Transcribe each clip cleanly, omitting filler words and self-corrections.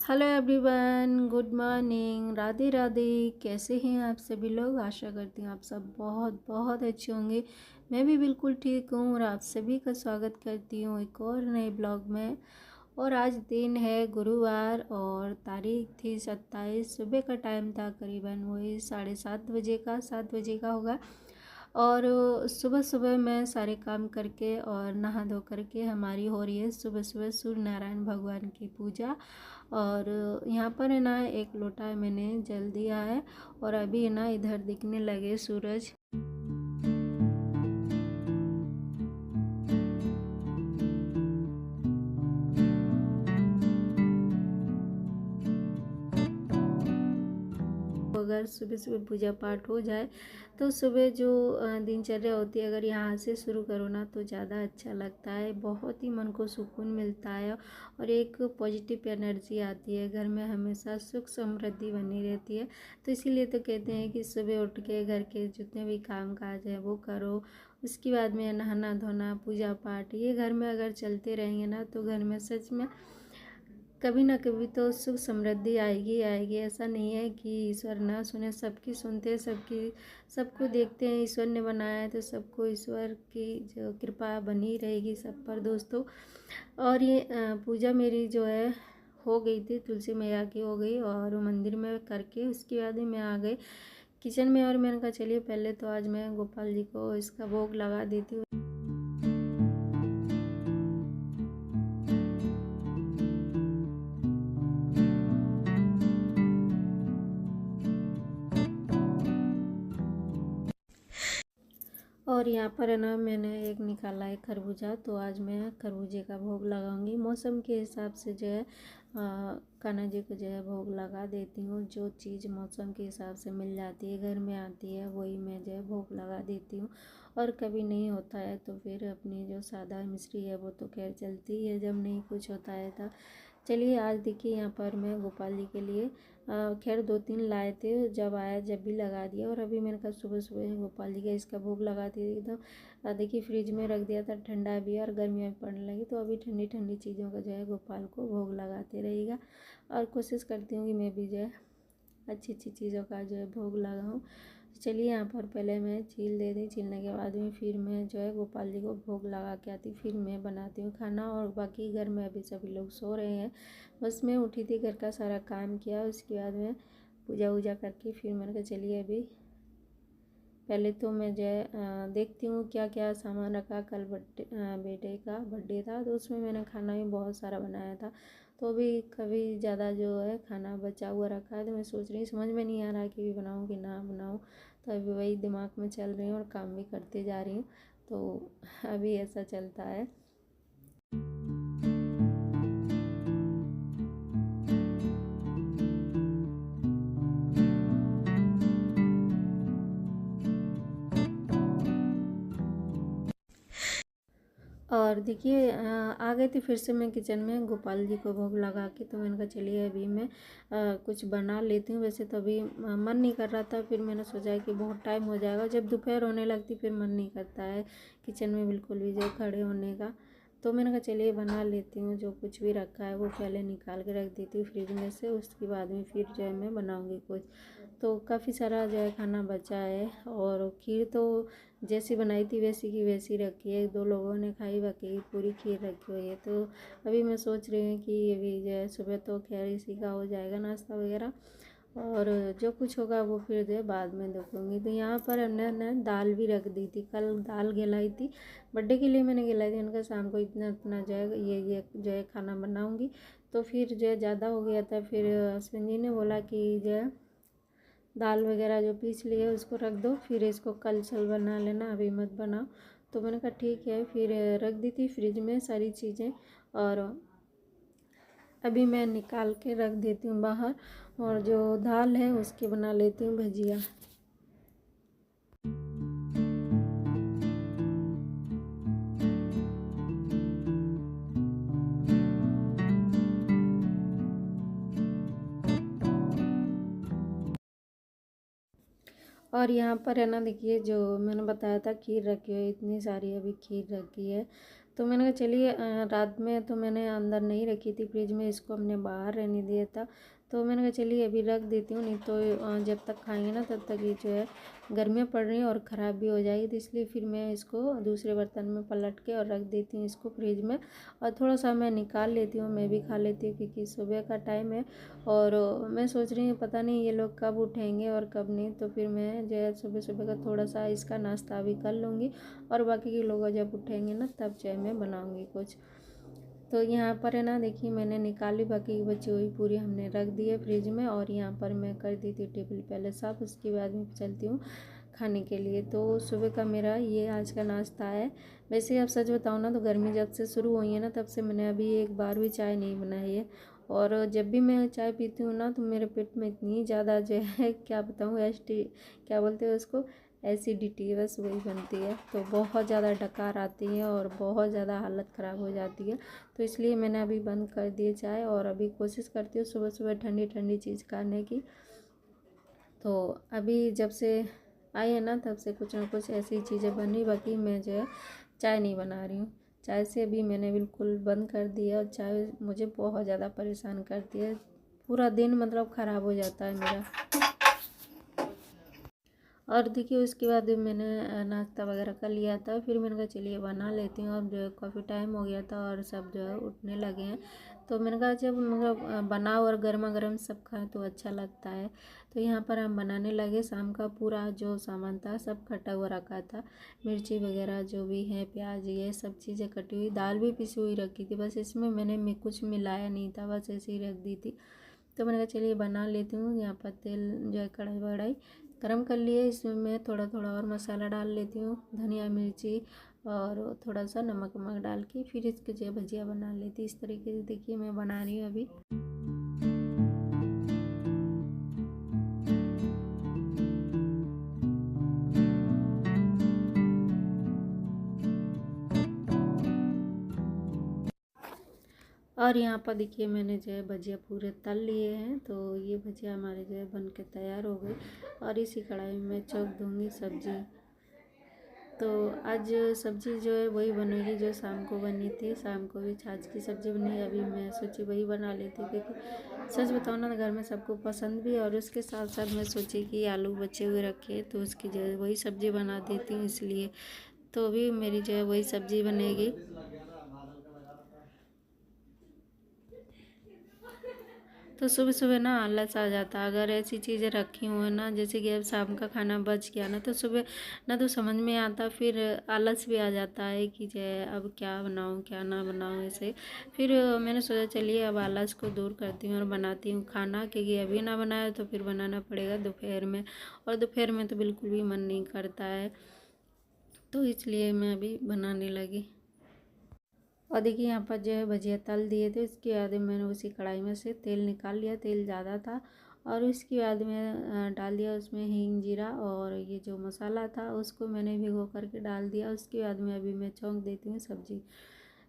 Hello everyone, good morning, Radhe Radhe. कैसे हैं आप सभी लोग? आशा करती हूँ आप सब बहुत बहुत अच्छे होंगे। मैं भी बिल्कुल ठीक हूँ और आप सभी का स्वागत करती हूँ एक और नए ब्लॉग में। और आज दिन है गुरुवार और तारीख थी 27। सुबह का टाइम था, करीबन वही 7:30 बजे का, 7 बजे का होगा। और सुबह सुबह मैं सारे काम करके और नहा धो करके हमारी हो रही है सुबह सुबह सूर्य नारायण भगवान की पूजा। और यहाँ पर है ना एक लोटा मैंने जल दिया है और अभी है ना इधर दिखने लगे सूरज। अगर सुबह सुबह पूजा पाठ हो जाए तो सुबह जो दिनचर्या होती है, अगर यहाँ से शुरू करो ना तो ज़्यादा अच्छा लगता है। बहुत ही मन को सुकून मिलता है और एक पॉजिटिव एनर्जी आती है। घर में हमेशा सुख समृद्धि बनी रहती है। तो इसीलिए तो कहते हैं कि सुबह उठ के घर के जितने भी काम काज है वो करो। उसके बाद में नहाना धोना, पूजा पाठ, ये घर में अगर चलते रहेंगे ना तो घर में सच में कभी ना कभी तो सुख समृद्धि आएगी आएगी। ऐसा नहीं है कि ईश्वर ना सुने, सबकी सुनते हैं, सबको देखते हैं। ईश्वर ने बनाया है तो सबको ईश्वर की जो कृपा बनी रहेगी सब पर दोस्तों। और ये पूजा मेरी जो है हो गई थी, तुलसी मैया की हो गई और मंदिर में करके उसके बाद ही मैं आ गई किचन में। और मैंने कहा चलिए पहले तो आज मैं गोपाल जी को इसका भोग लगा देती हूँ। और यहाँ पर है ना मैंने एक निकाला है खरबूजा, तो आज मैं खरबूजे का भोग लगाऊंगी। मौसम के हिसाब से जो है कान्हा जी को जो है भोग लगा देती हूँ। जो चीज़ मौसम के हिसाब से मिल जाती है, घर में आती है, वही मैं जो है भोग लगा देती हूँ। और कभी नहीं होता है तो फिर अपनी जो सादा मिश्री है वो तो खैर चलती है जब नहीं कुछ होता है तो। चलिए आज देखिए यहाँ पर मैं गोपाल जी के लिए खैर 2-3 लाए थे, जब आया जब भी लगा दिया। और अभी मैंने कहा सुबह सुबह गोपाल जी का इसका भोग लगा दिया एकदम। देखिए फ्रिज में रख दिया था, ठंडा भी और गर्मियाँ भी पड़ने लगी तो अभी ठंडी ठंडी चीज़ों का जो है गोपाल को भोग लगाते रहेगा। और कोशिश करती हूँ कि मैं भी जो है अच्छी अच्छी चीज़ों का जो है भोग लगाऊँ। चलिए यहाँ पर पहले मैं छील दे दी, छीलने के बाद में फिर मैं जो है गोपाल जी को भोग लगा के आती, फिर मैं बनाती हूँ खाना। और बाकी घर में अभी सभी लोग सो रहे हैं, बस मैं उठी थी, घर का सारा काम किया, उसके बाद में पूजा वूजा करके फिर मैंने कहा चलिए अभी पहले तो मैं जो है देखती हूँ क्या क्या सामान रखा। कल बेटे का बर्थडे था तो उसमें मैंने खाना भी बहुत सारा बनाया था, तो अभी कभी ज़्यादा जो है खाना बचा हुआ रखा है। तो मैं सोच रही हूँ, समझ में नहीं आ रहा कि भी बनाऊँ कि ना बनाऊँ। तो अभी वही दिमाग में चल रही हूँ और काम भी करते जा रही हूँ, तो अभी ऐसा चलता है। और देखिए आ गई थी फिर से मैं किचन में गोपाल जी को भोग लगा के। तो मैंने कहा चलिए अभी मैं कुछ बना लेती हूँ। वैसे तो अभी मन नहीं कर रहा था, फिर मैंने सोचा कि बहुत टाइम हो जाएगा, जब दोपहर होने लगती फिर मन नहीं करता है किचन में बिल्कुल भी जो खड़े होने का। तो मैंने कहा चलिए बना लेती हूँ, जो कुछ भी रखा है वो पहले निकाल के रख देती हूँ फ्रिज में से, उसके बाद में फिर जो है मैं बनाऊँगी कुछ। तो काफ़ी सारा जो है खाना बचा है। और खीर तो जैसी बनाई थी वैसी की वैसी रखी है, 2 लोगों ने खाई, बाकी पूरी खीर रखी हुई है। तो अभी मैं सोच रही हूँ कि अभी जो है सुबह तो खैर इसी का हो जाएगा नाश्ता वगैरह, और जो कुछ होगा वो फिर जो है बाद में देखूँगी। तो यहाँ पर हमने ना दाल भी रख दी थी, कल दाल गलाई थी, बर्थडे के लिए मैंने गलाई थी। उनका शाम को इतना इतना जो है ये जो है खाना बनाऊँगी। तो फिर जो है ज़्यादा हो गया था, फिर हस्बैंड जी ने बोला कि जो है दाल वगैरह जो पीस लिए उसको रख दो, फिर इसको कल चल बना लेना, अभी मत बनाओ। तो मैंने कहा ठीक है, फिर रख दी थी फ्रिज में सारी चीज़ें। और अभी मैं निकाल के रख देती हूँ बाहर, और जो दाल है उसकी बना लेती हूँ भजिया। और यहाँ पर है ना देखिए, जो मैंने बताया था खीर रखी है, इतनी सारी अभी खीर रखी है। तो मैंने कहा चलिए, रात में तो मैंने अंदर नहीं रखी थी फ्रिज में, इसको हमने बाहर रहने दिया था। तो मैंने कहा चलिए अभी रख देती हूँ, नहीं तो जब तक खाएंगे ना तब तक ये जो है गर्मियाँ पड़ रही हैं और ख़राब भी हो जाएगी। तो इसलिए फिर मैं इसको दूसरे बर्तन में पलट के और रख देती हूँ इसको फ्रिज में। और थोड़ा सा मैं निकाल लेती हूँ, मैं भी खा लेती हूँ, क्योंकि सुबह का टाइम है। और मैं सोच रही हूँ पता नहीं ये लोग कब उठेंगे और कब नहीं, तो फिर मैं जो है सुबह सुबह का थोड़ा सा इसका नाश्ता भी कर लूँगी, और बाकी के लोग जब उठेंगे ना तब जो है मैं बनाऊँगी कुछ। तो यहाँ पर है ना, देखिए मैंने निकाली, बाकी की बची हुई पूरी हमने रख दी है फ्रिज में। और यहाँ पर मैं कर दी थी टेबल पहले साफ, उसके बाद में चलती हूँ खाने के लिए। तो सुबह का मेरा ये आज का नाश्ता है। वैसे अब सच बताऊँ ना, तो गर्मी जब से शुरू हुई है ना तब से मैंने अभी एक बार भी चाय नहीं बनाई है। और जब भी मैं चाय पीती हूँ ना तो मेरे पेट में इतनी ज़्यादा जो है क्या बताऊँ, क्या बोलते हैं उसको, एसिडिटी, बस वही बनती है। तो बहुत ज़्यादा डकार आती है और बहुत ज़्यादा हालत ख़राब हो जाती है। तो इसलिए मैंने अभी बंद कर दिए चाय, और अभी कोशिश करती हूँ सुबह सुबह ठंडी ठंडी चीज़ खाने की। तो अभी जब से आई है ना तब से कुछ ना कुछ ऐसी चीज़ें बन रही, बाकी मैं जो है चाय नहीं बना रही हूँ। चाय से अभी मैंने बिल्कुल बंद कर दिया, और चाय मुझे बहुत ज़्यादा परेशान करती है, पूरा दिन मतलब ख़राब हो जाता है मेरा। और देखिए उसके बाद मैंने नाश्ता वगैरह कर लिया था, फिर मैंने कहा चलिए बना लेती हूँ। अब जो है काफ़ी टाइम हो गया था और सब जो है उठने लगे हैं, तो मैंने कहा जब मतलब बनाओ और गर्मा गर्म सब खाएं तो अच्छा लगता है। तो यहाँ पर हम बनाने लगे। शाम का पूरा जो सामान था सब कटा हुआ रखा था, मिर्ची वगैरह जो भी है, प्याज, ये सब चीज़ें कटी हुई, दाल भी पिसी हुई रखी थी, बस इसमें मैंने कुछ मिलाया नहीं था, बस ऐसे ही रख दी थी। तो मैंने कहा चलिए बना लेती हूँ। यहाँ पर तेल जो है कढ़ाई वढ़ाई गरम कर लिए, इसमें मैं थोड़ा थोड़ा और मसाला डाल लेती हूँ, धनिया मिर्ची और थोड़ा सा नमक वमक डाल के फिर इसके जो भजिया बना लेती। इस तरीके से देखिए मैं बना रही हूँ अभी। और यहाँ पर देखिए मैंने जो है भजिया पूरे तल लिए हैं, तो ये भजिया हमारे जो है बन के तैयार हो गई। और इसी कढ़ाई में मैं चौक दूँगी सब्जी। तो आज सब्ज़ी जो है वही बनेगी जो शाम को बनी थी। शाम को भी छाछ की सब्ज़ी बनी, अभी मैं सोची वही बना लेती, क्योंकि सच बताओ ना घर में सबको पसंद भी। और उसके साथ साथ मैं सोची कि आलू बचे हुए रखे तो उसकी जो है वही सब्ज़ी बना देती हूँ, इसलिए तो अभी मेरी जो है वही सब्ज़ी बनेगी। तो सुबह सुबह ना आलस आ जाता है, अगर ऐसी चीज़ें रखी हुई हैं ना, जैसे कि अब शाम का खाना बच गया ना, तो सुबह ना तो समझ में आता, फिर आलस भी आ जाता है कि जो है अब क्या बनाऊँ क्या ना बनाऊँ ऐसे। फिर मैंने सोचा चलिए अब आलस को दूर करती हूँ और बनाती हूँ खाना, क्योंकि अभी ना बनाया तो फिर बनाना पड़ेगा दोपहर में, और दोपहर में तो बिल्कुल भी मन नहीं करता है, तो इसलिए मैं अभी बनाने लगी। और देखिए यहाँ पर जो है भजिया तल दिए थे, उसके बाद मैंने उसी कढ़ाई में से तेल निकाल लिया, तेल ज़्यादा था। और उसके बाद में डाल दिया उसमें हींग, जीरा, और ये जो मसाला था उसको मैंने भिगो करके डाल दिया। उसके बाद में अभी मैं छौंक देती हूँ सब्ज़ी।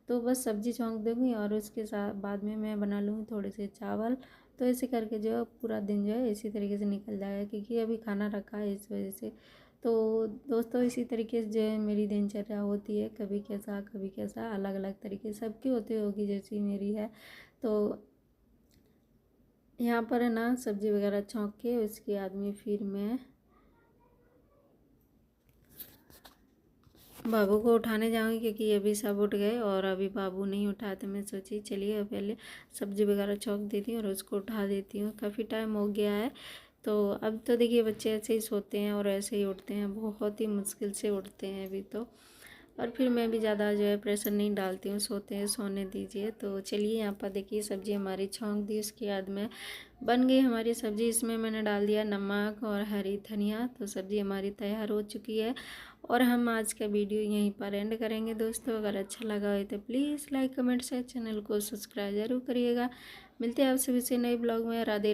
तो बस सब्ज़ी छौंक दूँगी और उसके साथ बाद में मैं बना लूँगी थोड़े से चावल। तो ऐसे करके जो है पूरा दिन जो है इसी तरीके से निकल जाएगा, क्योंकि अभी खाना रखा है इस वजह से। तो दोस्तों इसी तरीके से जो है मेरी दिनचर्या होती है, कभी कैसा, अलग अलग तरीके सबकी होती होगी जैसी मेरी है। तो यहाँ पर है ना सब्ज़ी वगैरह छौंक के उसके बाद में फिर मैं बाबू को उठाने जाऊंगी, क्योंकि अभी सब उठ गए और अभी बाबू नहीं उठा, तो मैं सोची चलिए पहले सब्ज़ी वगैरह छौंक देती हूँ और उसको उठा देती हूँ। काफ़ी टाइम हो गया है, तो अब तो देखिए बच्चे ऐसे ही सोते हैं और ऐसे ही उठते हैं, बहुत ही मुश्किल से उठते हैं अभी तो। और फिर मैं भी ज़्यादा जो है प्रेशर नहीं डालती हूँ, सोते हैं सोने दीजिए। तो चलिए यहाँ पर देखिए सब्ज़ी हमारी छौंक दी, उसके बाद में बन गई हमारी सब्ज़ी। इसमें मैंने डाल दिया नमक और हरी धनिया, तो सब्ज़ी हमारी तैयार हो चुकी है। और हम आज का वीडियो यहीं पर एंड करेंगे दोस्तों। अगर अच्छा लगा हो तो please like comment share, channel को सब्सक्राइब ज़रूर करिएगा। मिलते हैं आपसे फिर से नए ब्लॉग में। राधे राधे।